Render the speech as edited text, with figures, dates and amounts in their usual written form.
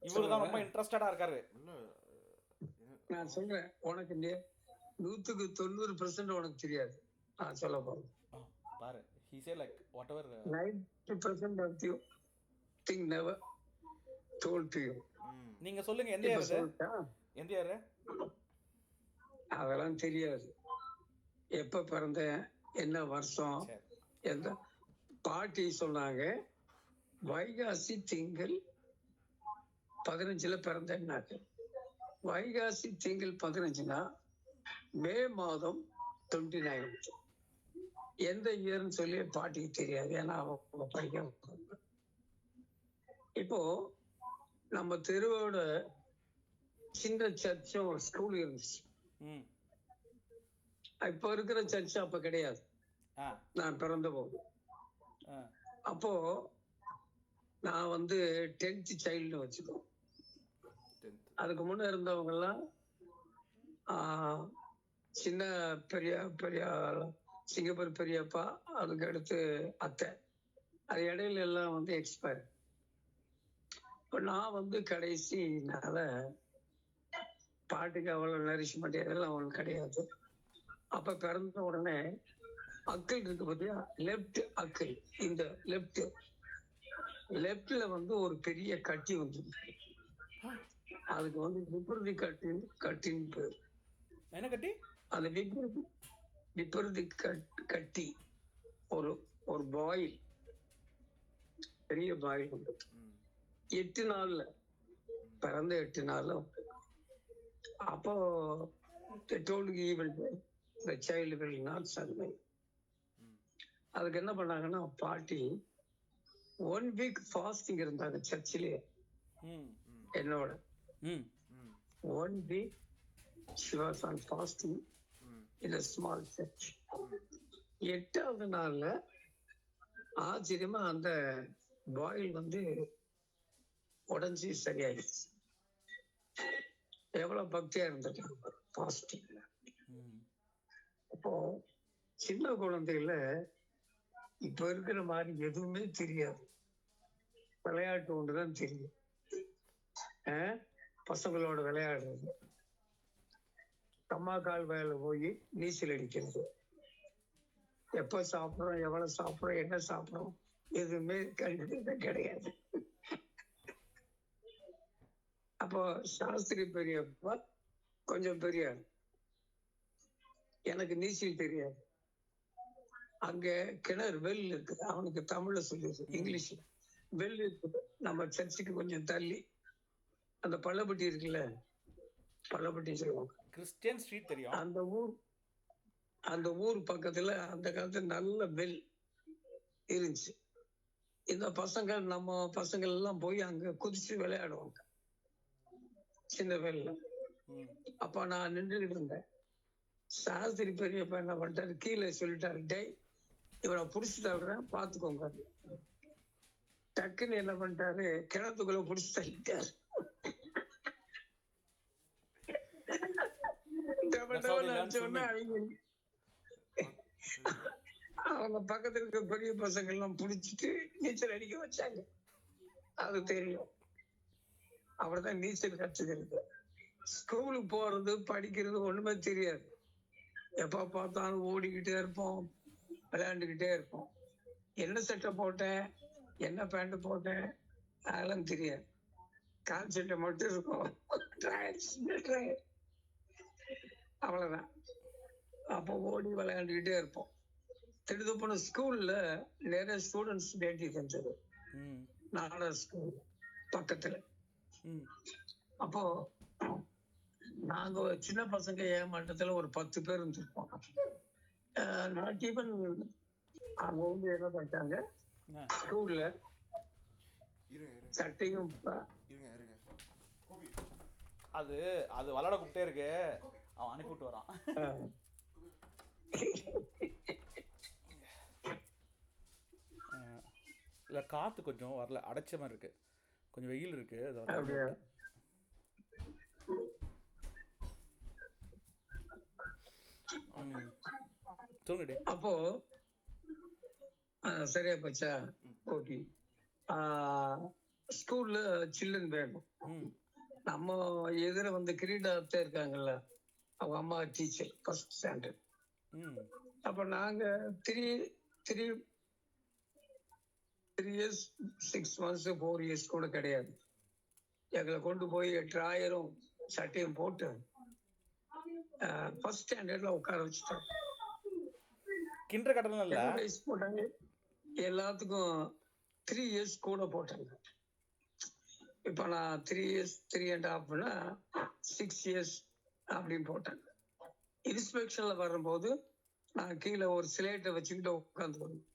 இவரு தான் சொல்லவா? ரொம்ப இன்ட்ரெஸ்டடா இருக்காரு. நான் சொல்றேன் உனக்கு 100% உனக்கு தெரியாது. நான் சொல்ல போறேன். பாரு, he say like whatever. 90% of you thing never told to you. நீங்க சொல்லுங்க, எந்த இப்ப இயர் இது? சொல்லிட்டா எந்த இயர்? அதெல்லாம் தெரியாது. எப்ப பிறந்தேன், என்ன வருஷம், சரி. எந்த பாட்டி சொன்னாங்க வைகாசி திங்கள் 15 பிறந்தேன்னாங்க. வைகாசி திங்கள் 15னா மே மாதம் 29. எந்த இயர்னு சொல்லி பாட்டிக்கு தெரியாது, ஏன்னா அவங்க படிக்க. இப்போ நம்ம தெருவோட சின்ன சர்ச்சும் ஸ்கூல் இருந்துச்சு. ம். இப்ப இருக்கிற சர்ச் அப்ப கிடையாது, ஆ. நான் பிறந்த போது. ஆ. அப்போ நான் 10th சைல்டு வச்சுக்கோ. அதுக்கு முன்ன இருந்தவங்க எல்லாம் சின்ன பெரிய பெரிய சிங்கப்பூர் பெரியப்பா, அதுக்கு அடுத்து அத்தை, அது இடையில எல்லாம் எக்ஸ்பயர். இப்போ நான் கடைசினால பாட்டுக்கு அவ்வளவு நரிஷ்மெண்ட் இதெல்லாம் அவங்களுக்கு கிடையாது. அப்ப பிறந்த உடனே அக்கிள் இருக்கு பார்த்தியா, லெப்ட் அக்கிள், இந்த லெப்ட்ல ஒரு பெரிய கட்டி வந்துருக்கு. அதுக்கு விபருதி கட்டின்னு பேர். என்ன கட்டி? அந்த விபருதி கட்டி ஒரு ஒரு பாயில், பெரிய பாயில் உண்டு. 8 நாள்ல பிறந்த 8 நாள்ல. அப்போ சைல்டு வில் நாட் சர்வை. அதுக்கு என்ன பண்ணாங்கன்னா பாட்டி 1 வீக் ஃபாஸ்டிங் இருந்தாங்க சர்ச்சிலேயே என்னோட. 1 week she was on fasting in a small church. 8வது நாள்ல ஆச்சரியமா அந்த பாயில் உடஞ்சி சரியாயிடுச்சு. எவ்வளவு பக்தியா இருந்திருக்காங்க பாசிட்டிவ்ல. அப்போ சின்ன குழந்தையில இப்ப இருக்கிற மாதிரி எதுவுமே தெரியாது, விளையாட்டு ஒன்றுதான் தெரியும். பசங்களோட விளையாடுறது, அம்மா கால் வயல போய் நீச்சல் அடிக்கிறது, எப்ப சாப்பிடுறோம், எவ்வளவு சாப்பிடுறோம், என்ன சாப்பிடுறோம், எதுவுமே கிடையாது. அப்போ சாஸ்திரி பெரியப்பா கொஞ்சம் பெரிய, எனக்கு நீச்சல் தெரியாது. அங்க கிணறு வெல் இருக்குது, அவனுக்கு தமிழ்ல சொல்லிடுது, இங்கிலீஷ்ல வெல் இருக்குது. நம்ம சர்ச்சுக்கு கொஞ்சம் தள்ளி அந்த பள்ளப்பட்டி இருக்குல்ல, பள்ளப்பட்டி சொல்லுவாங்க, கிறிஸ்டியன் ஸ்ட்ரீட் தெரியும். அந்த ஊர் பக்கத்துல அந்த காலத்துல நல்ல வெல் இருந்துச்சு. இந்த பசங்க, நம்ம பசங்கள் எல்லாம் போய் அங்க குதிச்சு விளையாடுவாங்க சின்ன வெல்ல. அப்ப நான் நின்றுகிட்டு இருந்தேன். சாஸ்திரி பெரியப்பா என்ன பண்ணிட்டாரு, கீழே சொல்லிட்டாரு, டேய் இவனை புடிச்சுட்டா விடுறேன் பாத்துக்கோங்க. டக்குன்னு என்ன பண்ணிட்டாரு, கிணத்துக்குள்ள புடிச்சு தள்ளிட்டாரு. அவங்க பக்கத்துல இருக்க பெரிய பசங்க எல்லாம் புடிச்சிட்டு நீச்சல் அடிக்க வச்சாங்க. அது தெரியும், அவர்தான் நீச்சல் கற்றுக்கிறது. ஸ்கூலுக்கு போறது படிக்கிறது ஒண்ணுமே தெரியாது. எப்ப பார்த்தாலும் ஓடிக்கிட்டே இருப்போம், விளையாண்டுக்கிட்டே இருப்போம். என்ன சட்டை போட்டேன், என்ன பேண்ட் போட்டேன் அதெல்லாம் தெரியாது. கால் சட்டை மட்டும் இருக்கும், அவ்வளவுதான். அப்போ ஓடி விளையாண்டுக்கிட்டே இருப்போம். திடுதுப்புன்னு ஸ்கூல்ல நிறைய ஸ்டூடெண்ட்ஸ் பேட்டி செஞ்சது, நாடர் ஸ்கூல் பக்கத்துல. அப்போ நாங்க சின்ன பசங்க ஏமாட்டத்துல ஒரு 10 பேர் இருந்திருப்போம். நாட் ஈவன் அவங்க என்ன பண்ணிட்டாங்க, ஸ்கூல்ல சட்டையும் அது அது விளையாட கூப்பிட்டே இருக்கு, அவன் அனுப்பிவிட்டு வரான். இல்லை காற்று கொஞ்சம் வரல, அடைச்ச மாதிரி இருக்கு, கொஞ்சம் வெயில் இருக்கு. அப்போ சரியா போச்சா? ஓகே. ஸ்கூல்ல சில்ட்ரன் வேணும். ம் நம்ம எதிர வந்து கிரீடா அத்தை இருக்காங்கல்ல, அவங்க அம்மா டீச்சர் ஃபர்ஸ்ட் ஸ்டாண்டர்ட். ம் அப்ப நாங்க three three 3 years 6 months 4 years கூட கிடையாது. எங்களை கொண்டு போய் ட்ராயரும் சட்டையும் போட்டு ஃபர்ஸ்ட் ஸ்டாண்டர்ட்ல உட்கார வச்சுட்டாங்க. கிண்டர் கட்டணம் இல்ல. என்ன வயசு போட்டாங்க? எல்லாத்துக்கும் 3 இயர்ஸ் கூட போட்டாங்க. இப்ப நான் 3 இயர்ஸ் 3.5னா 6 இயர்ஸ் அப்படின்னு போட்டாங்க. இன்ஸ்பெக்ஷன்ல வரும்போது நான் கீழே ஒரு ஸ்லேட்டை வச்சுக்கிட்டு உட்காந்துக்கணும்.